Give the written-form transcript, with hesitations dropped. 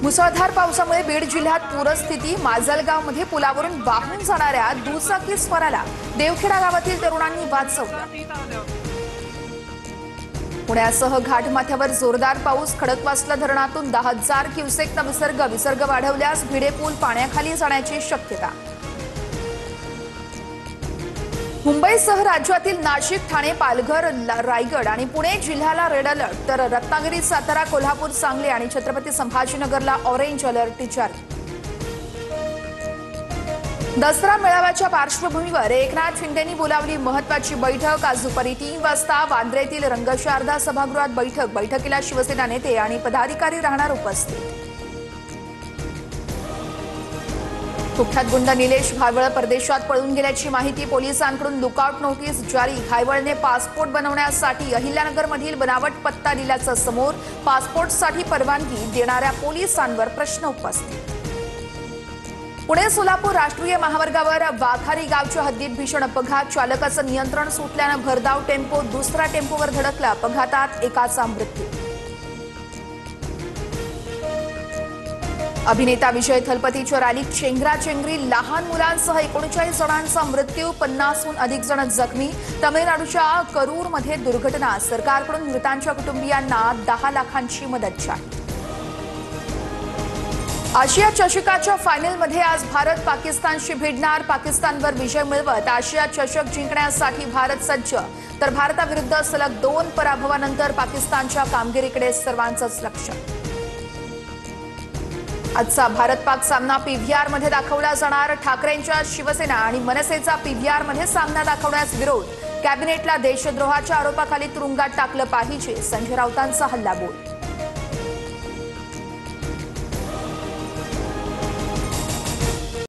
मुसळधार पावसामुळे बीड जिल्ह्यात पूरस्थिती। माजलगावमध्ये पुलावरून वाहून जाणाऱ्या दुचाकी स्वाराला देवखेडा गावातील तरुणांनी वाचवलं। पुण्यासह घाटमाथ्यावर जोरदार पाऊस। खडकवासला धरणातून 10,000 क्युसेकचा विसर्ग वाढवल्यास भिडे पूल पाण्याखाली जाण्याची शक्यता। मुंबईसह राज्यातील नाशिक, ठाणे, पालघर, रायगड आणि पुणे जिल्ह्याला रेड अलर्ट, तर रत्नागिरी, सातारा, कोल्हापूर, सांगली आणि छत्रपती संभाजीनगरला ऑरेंज अलर्ट जारी। दसरा मेळाव्याच्या पार्श्वभूमीवर एकनाथ शिंदेंनी बोलावली महत्त्वाची बैठक। आज दुपारी 3 वाजता वांद्र्यातील रंगशारदा सभागृहात बैठकीला शिवसेना नेते आणि पदाधिकारी राहणार उपस्थित। कुख्यात गुंड निलेश घायवळ परदेशात पळून गेल्याची माहिती। पोलिसांकडून लुकआउट नोटीस जारी। घायवळने पासपोर्ट बनवण्यासाठी अहिल्यानगरमधील बनावट पत्ता दिल्याचं समोर। पासपोर्टसाठी परवानगी देणाऱ्या पोलिसांवर प्रश्न उपस्थित। पुणे सोलापूर राष्ट्रीय महामार्गावर वाघारी गावच्या हद्दीत भीषण अपघात। चालकाचं नियंत्रण सुटल्यानं भरधाव टेम्पो दुसऱ्या टेम्पोवर धडकला। अपघातात एकाचा मृत्यू। अभिनेता विजय थलपतीच्या रॅलीत चेंगराचेंगरी। लहान मुलांसह 39 जणांचा मृत्यू, 50हून अधिक जण जखमी। तमिळनाडूच्या करूरमध्ये दुर्घटना। सरकारकडून मृतांच्या कुटुंबियांना 10 लाखांची मदत जाहीर। आशिया चषकाच्या फायनलमध्ये आज भारत पाकिस्तानशी भिडणार। पाकिस्तानवर विजय मिळवत आशिया चषक जिंकण्यासाठी भारत सज्ज, तर भारताविरुद्ध सलग 2 पराभवानंतर पाकिस्तानच्या कामगिरीकडे सर्वांचंच लक्ष। आजचा भारत-पाक सामना पीव्हीआर मध्ये दाखवला जाणार। ठाकरेंच्या शिवसेना आणि मनसेचा पीव्हीआर मध्ये सामना दाखवण्यास विरोध। कॅबिनेटला देशद्रोहाच्या आरोपाखाली तुरुंगात टाकलं पाहिजे, संजय राऊतांचा हल्लाबोल।